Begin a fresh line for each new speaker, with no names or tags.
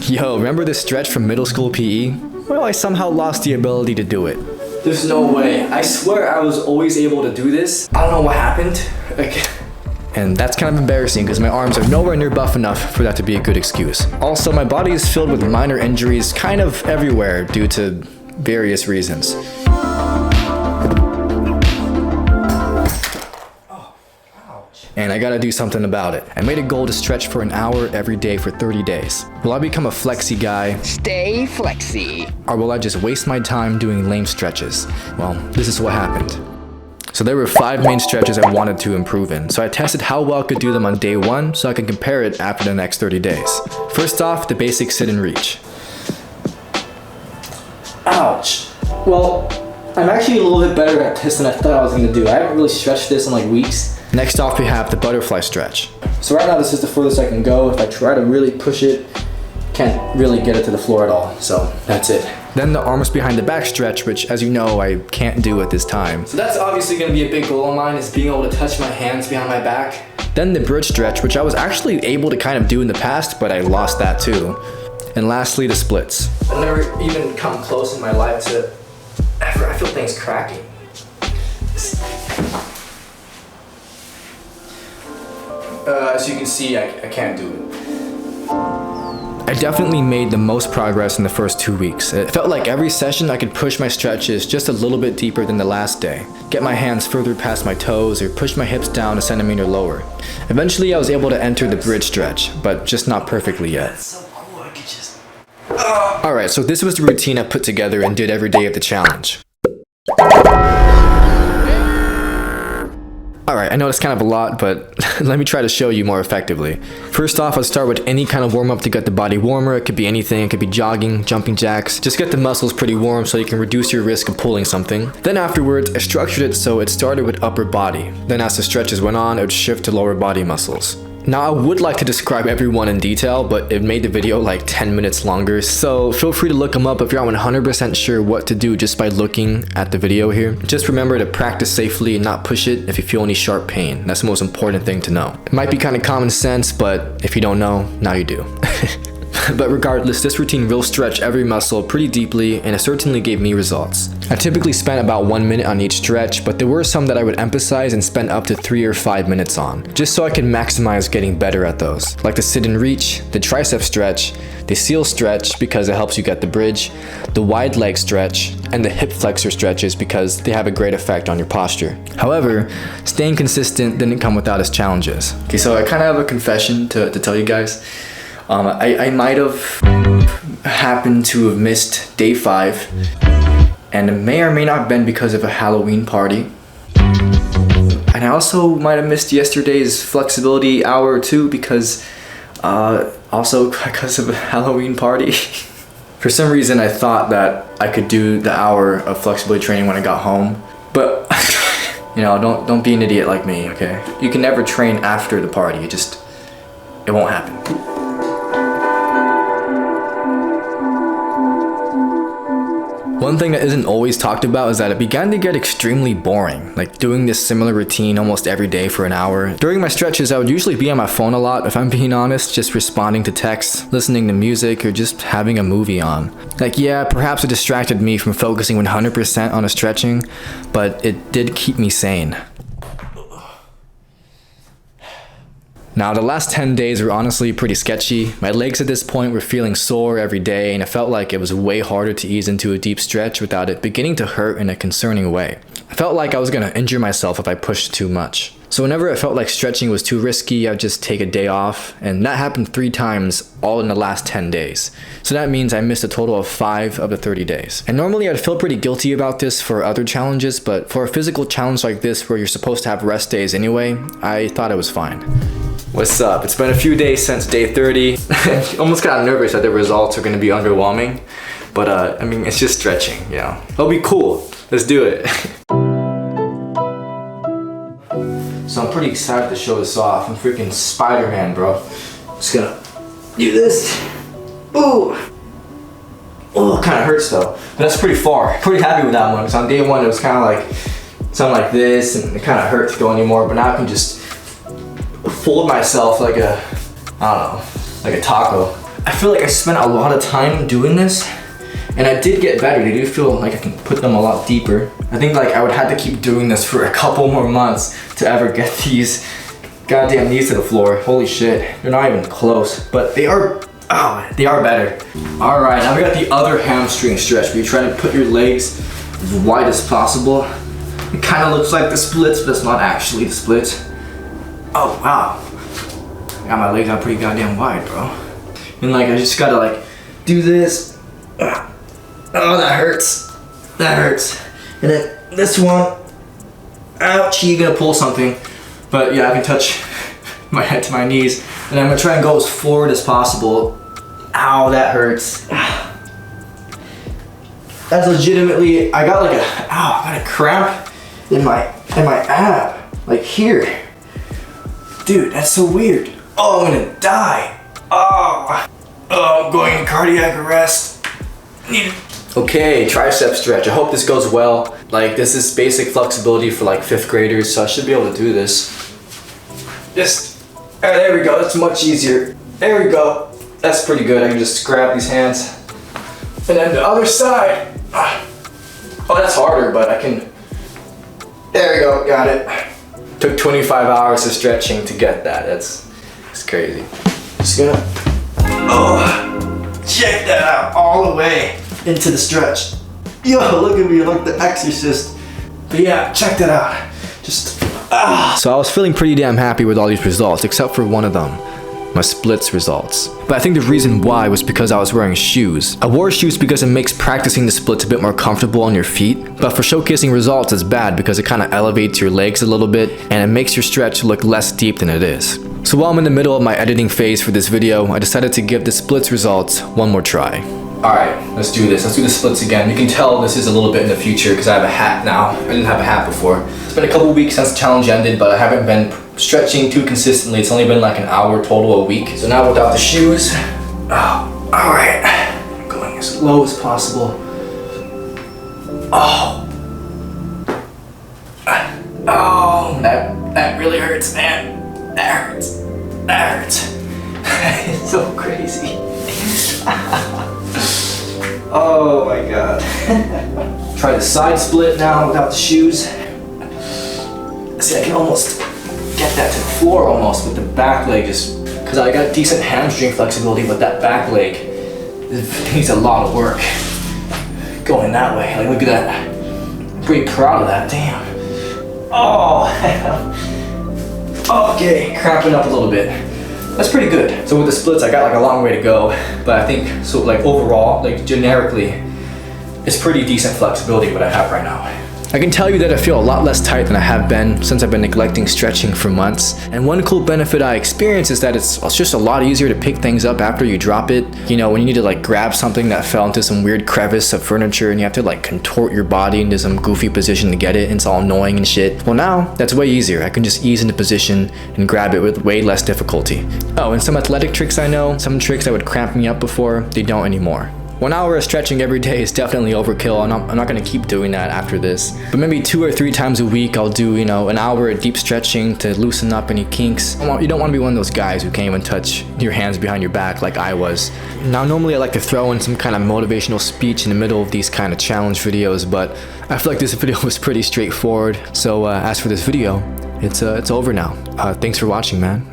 Yo, remember this stretch from middle school PE? Well, I somehow lost the ability to do it. There's no way. I swear I was always able to do this. I don't know what happened. And that's kind of embarrassing because my arms are nowhere near buff enough for that to be a good excuse. Also, my body is filled with minor injuries kind of everywhere due to various reasons. And I gotta do something about it. I made a goal to stretch for an hour every day for 30 days. Will I become a flexy guy?
Stay flexy.
Or will I just waste my time doing lame stretches? Well, this is what happened. So there were 5 main stretches I wanted to improve in. So I tested how well I could do them on day 1 so I could compare it after the next 30 days. First off, the basic sit and reach. Ouch. Well, I'm actually a little bit better at this than I thought I was gonna do. I haven't really stretched this in like weeks. Next off, we have the butterfly stretch. So right now, this is the furthest I can go. If I try to really push it, can't really get it to the floor at all. So that's it. Then the arms behind the back stretch, which as you know, I can't do at this time. So that's obviously gonna be a big goal of mine, is being able to touch my hands behind my back. Then the bridge stretch, which I was actually able to kind of do in the past, but I lost that too. And lastly, the splits. I've never even come close in my life to, I feel things cracking. As you can see, I can't do it. I definitely made the most progress in the first 2 weeks. It felt like every session I could push my stretches just a little bit deeper than the last day, get my hands further past my toes, or push my hips down a centimeter lower. Eventually I was able to enter the bridge stretch, but just not perfectly yet. That's so cool, I could just... Alright, so this was the routine I put together and did every day of the challenge. Alright, I know it's kind of a lot, but let me try to show you more effectively. First off, I'll start with any kind of warm-up to get the body warmer. It could be anything, it could be jogging, jumping jacks. Just get the muscles pretty warm so you can reduce your risk of pulling something. Then afterwards, I structured it so it started with upper body. Then as the stretches went on, it would shift to lower body muscles. Now I would like to describe every one in detail, but it made the video like 10 minutes longer, so feel free to look them up if you're not 100% sure what to do just by looking at the video here. Just remember to practice safely and not push it if you feel any sharp pain. That's the most important thing to know. It might be kind of common sense, but if you don't know, now you do. But regardless, this routine will stretch every muscle pretty deeply, and it certainly gave me results. I typically spent about 1 minute on each stretch, but there were some that I would emphasize and spend up to 3 or 5 minutes on, just so I could maximize getting better at those. Like the sit and reach, the tricep stretch, the seal stretch because it helps you get the bridge, the wide leg stretch, and the hip flexor stretches because they have a great effect on your posture. However, staying consistent didn't come without its challenges. Okay, so I kind of have a confession to tell you guys. I might have happened to have missed day 5, and it may or may not have been because of a Halloween party. And I also might have missed yesterday's flexibility hour or 2 because also because of a Halloween party. For some reason I thought that I could do the hour of flexibility training when I got home, but you know, don't be an idiot like me, okay? You can never train after the party, it won't happen. One thing that isn't always talked about is that it began to get extremely boring, like doing this similar routine almost every day for an hour. During my stretches, I would usually be on my phone a lot, if I'm being honest, just responding to texts, listening to music, or just having a movie on. Like, yeah, perhaps it distracted me from focusing 100% on a stretching, but it did keep me sane. Now, the last 10 days were honestly pretty sketchy. My legs at this point were feeling sore every day, and it felt like it was way harder to ease into a deep stretch without it beginning to hurt in a concerning way. I felt like I was gonna injure myself if I pushed too much. So whenever it felt like stretching was too risky, I'd just take a day off, and that happened 3 times, all in the last 10 days. So that means I missed a total of 5 of the 30 days. And normally I'd feel pretty guilty about this for other challenges, but for a physical challenge like this where you're supposed to have rest days anyway, I thought it was fine. What's up? It's been a few days since day 30. Almost got nervous that the results are gonna be underwhelming, but I mean, it's just stretching, you know. It'll be cool. Let's do it. So I'm pretty excited to show this off. I'm freaking Spider-Man, bro. Just gonna do this. Ooh. Oh, it kind of hurts though. But that's pretty far. Pretty happy with that one. Because on day 1 it was kind of like something like this, and it kind of hurt to go anymore. But now I can just fold myself like a, I don't know, like a taco. I feel like I spent a lot of time doing this, and I did get better. They do feel like I can put them a lot deeper. I think like I would have to keep doing this for a couple more months to ever get these goddamn knees to the floor. Holy shit, they're not even close, but they are better. All right, now we got the other hamstring stretch where you try to put your legs as wide as possible. It kind of looks like the splits, but it's not actually the splits. Oh wow, I got my legs out pretty goddamn wide, bro. And like I just gotta like do this. Oh, that hurts. That hurts. And then this one, ouch, you're gonna pull something. But yeah, I can touch my head to my knees. And I'm gonna try and go as forward as possible. Ow, that hurts. That's legitimately, I got a cramp in my ab, like here. Dude, that's so weird. Oh, I'm gonna die. Oh, I'm going in cardiac arrest. Okay, tricep stretch. I hope this goes well. Like, this is basic flexibility for like 5th graders, so I should be able to do this. There we go, that's much easier. There we go. That's pretty good. I can just grab these hands. And then the other side. Oh, that's harder, but I can. There we go, got it. Took 25 hours of stretching to get that. It's crazy. Just gonna, check that out all the way into the stretch. Yo, look at me like the exorcist. But yeah, check that out. So I was feeling pretty damn happy with all these results, except for one of them, my splits results. But I think the reason why was because I was wearing shoes. I wore shoes because it makes practicing the splits a bit more comfortable on your feet, but for showcasing results it's bad because it kind of elevates your legs a little bit and it makes your stretch look less deep than it is. So while I'm in the middle of my editing phase for this video, I decided to give the splits results one more try. Alright, let's do this. Let's do the splits again. You can tell this is a little bit in the future because I have a hat now. I didn't have a hat before. It's been a couple weeks since the challenge ended, but I haven't been stretching too consistently. It's only been like an hour total a week. So now without the shoes, alright. I'm going as low as possible. That really hurts, man. That hurts. That hurts. It's so crazy. Oh my god. Try the side split now without the shoes. See, I can almost get that to the floor almost with the back leg, just because I got decent hamstring flexibility, but that back leg needs a lot of work going that way. Like, look at that. I'm pretty proud of that. Damn. Oh. Okay, cramping up a little bit. That's pretty good. So with the splits, I got like a long way to go, but I think, so like overall, like generically, it's pretty decent flexibility what I have right now. I can tell you that I feel a lot less tight than I have been since I've been neglecting stretching for months. And one cool benefit I experience is that it's just a lot easier to pick things up after you drop it. You know, when you need to like grab something that fell into some weird crevice of furniture and you have to like contort your body into some goofy position to get it, and it's all annoying and shit. Well, now that's way easier. I can just ease into position and grab it with way less difficulty. Oh, and some athletic tricks I know, some tricks that would cramp me up before, they don't anymore. 1 hour of stretching every day is definitely overkill, and I'm not gonna keep doing that after this. But maybe 2 or 3 times a week I'll do, you know, an hour of deep stretching to loosen up any kinks. You don't wanna be one of those guys who can't even touch your hands behind your back like I was. Now normally I like to throw in some kind of motivational speech in the middle of these kind of challenge videos, but I feel like this video was pretty straightforward. So as for this video, it's over now. Thanks for watching, man.